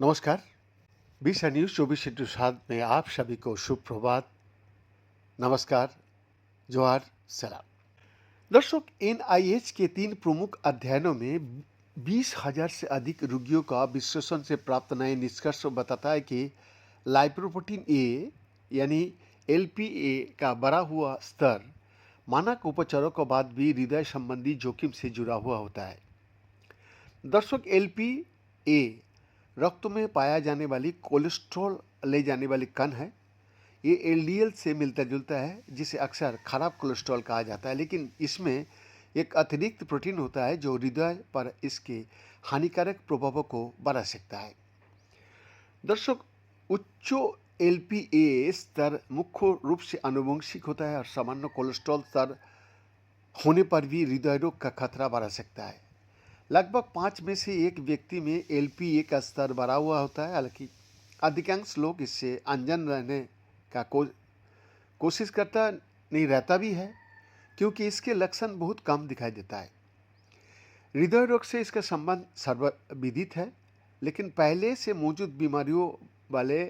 नमस्कार। बीसा न्यूज़ 24/7 में आप सभी को सुप्रभात, नमस्कार, जोहार, सलाम। दर्शक, एनआईएच के 3 प्रमुख अध्ययनों में 20,000 से अधिक रोगियों का विश्लेषण से प्राप्त नए निष्कर्ष बताता है कि लाइपोप्रोटीन ए यानी एलपीए का बढ़ा हुआ स्तर मानक उपचारों के बाद भी हृदय संबंधी जोखिम से जुड़ा हुआ होता है। दर्शक, एलपीए रक्त में पाया जाने वाली कोलेस्ट्रॉल ले जाने वाली कण है। ये एलडीएल से मिलता जुलता है, जिसे अक्सर खराब कोलेस्ट्रॉल कहा जाता है, लेकिन इसमें एक अतिरिक्त प्रोटीन होता है जो हृदय पर इसके हानिकारक प्रभावों को बढ़ा सकता है। दर्शक, उच्च एलपीए स्तर मुख्य रूप से आनुवंशिक होता है और सामान्य कोलेस्ट्रॉल स्तर होने पर भी हृदय रोग का खतरा बढ़ा सकता है। लगभग 5 में से 1 व्यक्ति में एलपीए का स्तर बढ़ा हुआ होता है। हालांकि अधिकांश लोग इससे अनजान रहने का कोशिश करता नहीं रहता भी है, क्योंकि इसके लक्षण बहुत कम दिखाई देता है। हृदय रोग से इसका संबंध सर्वविदित है, लेकिन पहले से मौजूद बीमारियों वाले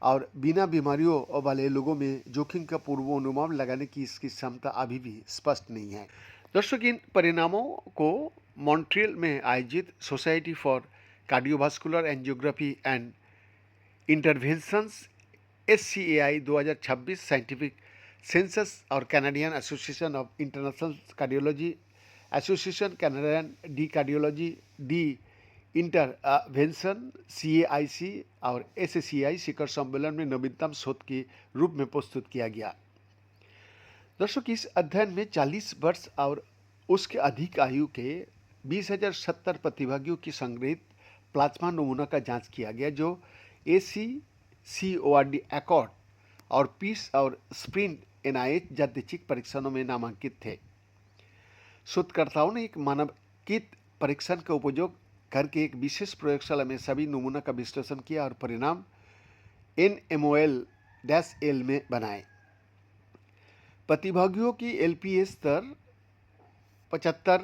और बिना बीमारियों वाले लोगों में जोखिम का पूर्वानुमान लगाने की इसकी क्षमता अभी भी स्पष्ट नहीं है। दर्शक, इन परिणामों को मॉन्ट्रियल में आयोजित society for cardiovascular angiography and interventions SCAI 2026 scientific sessions और Canadian association of international cardiology, association Canadian de cardiology, de intervention CAIC और SCI शिखर सम्मेलन में नवीनतम शोध के रूप में प्रस्तुत किया गया। दर्शक, इस अध्ययन में 40 वर्ष और उसके अधिक आयु के 20,070 प्रतिभागियों की संग्रहित प्लाज्मा नमूना का जांच किया गया, जो ACCORD एकॉर्ड और पीस और स्प्रिंट NIH यादृच्छिक परीक्षणों में नामांकित थे। शोधकर्ताओं ने एक मानकीकृत परीक्षण का उपयोग करके एक विशेष प्रयोगशाला में सभी नमूना का विश्लेषण किया और परिणाम NMOL-L में बनाए। प्रतिभागियों की एलपीए स्तर 75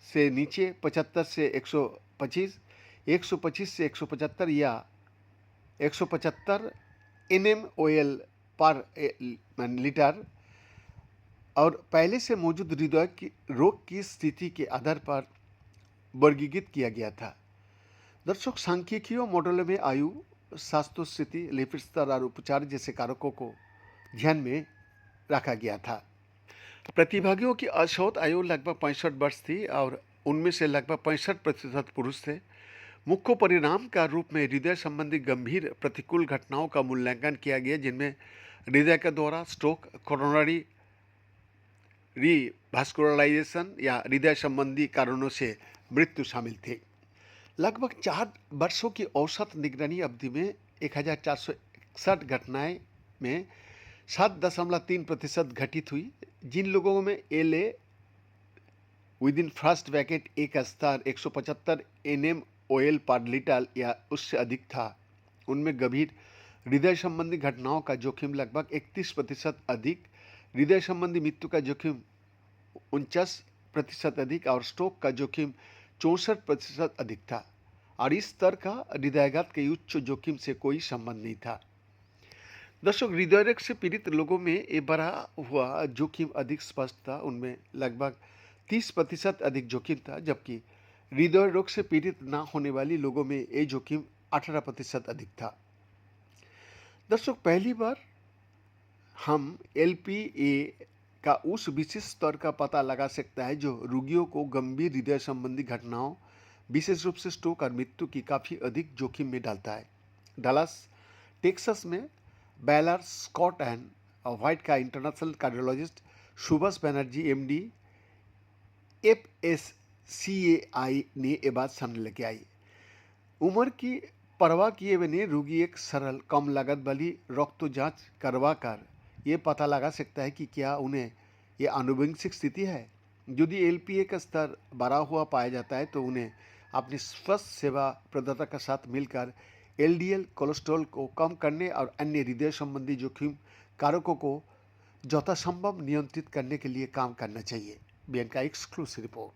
से नीचे, 75 से 125, 125 से 175 या 175 NMOL पर लीटर और पहले से मौजूद हृदय की रोग की स्थिति के आधार पर वर्गीकृत किया गया था। दर्शक, सांख्यिकीय मॉडलों में आयु, स्वास्थ्य स्थिति, लिपिड स्तर और उपचार जैसे कारकों को ध्यान में रखा गया था। प्रतिभागियों की औसत आयु लगभग 65 वर्ष थी और उनमें से लगभग 65% पुरुष थे। मुख्य परिणाम का रूप में हृदय संबंधी गंभीर प्रतिकूल घटनाओं का मूल्यांकन किया गया, जिनमें हृदय का दौरा, स्ट्रोक, कोरोनरी रीवास्कुलराइजेशन या हृदय संबंधी कारणों से मृत्यु शामिल थे। लगभग 4 वर्षों की औसत निगरानी अवधि में 1461 घटनाएं में 7.3% घटित हुई। जिन लोगों में LA विदिन फर्स्ट ब्रैकेट ए का स्तर 175 NMOL पर लीटर या उससे अधिक था, उनमें गंभीर हृदय संबंधी घटनाओं का जोखिम लगभग 31% अधिक, हृदय संबंधी मृत्यु का जोखिम 49% अधिक और स्ट्रोक का जोखिम 64% अधिक था। और इस स्तर का हृदयाघात के उच्च जोखिम से कोई संबंध नहीं था। दर्शक, हृदय रोग से पीड़ित लोगों में ये बढ़ा हुआ जोखिम अधिक स्पष्ट था। उनमें लगभग 30% अधिक जोखिम था, जबकि हृदय रोग से पीड़ित ना होने वाले लोगों में ये जोखिम 18% अधिक था। दर्शक, पहली बार हम एलपीए का उस विशेष स्तर का पता लगा सकता है जो रोगियों को गंभीर हृदय संबंधी घटनाओं, विशेष रूप से स्ट्रोक और मृत्यु की काफ़ी अधिक जोखिम में डालता है। डलास टेक्सास में बैलर स्कॉट एंड व्हाइट का international cardiologist Subhash Banerjee MD FSCAI ने ये बात सामने लेके आई। उम्र की परवाह किए बिना रोगी एक सरल कम लागत वाली रक्त जांच करवा कर ये पता लगा सकता है कि क्या उन्हें ये आनुवंशिक स्थिति है। यदि एलपीए का स्तर बढ़ा हुआ पाया जाता है तो उन्हें अपनी स्वस्थ सेवा प्रदाता के साथ मिलकर LDL कोलेस्ट्रॉल को कम करने और अन्य हृदय संबंधी जोखिम कारकों को यथासंभव नियंत्रित करने के लिए काम करना चाहिए। BN का एक्सक्लूसिव रिपोर्ट।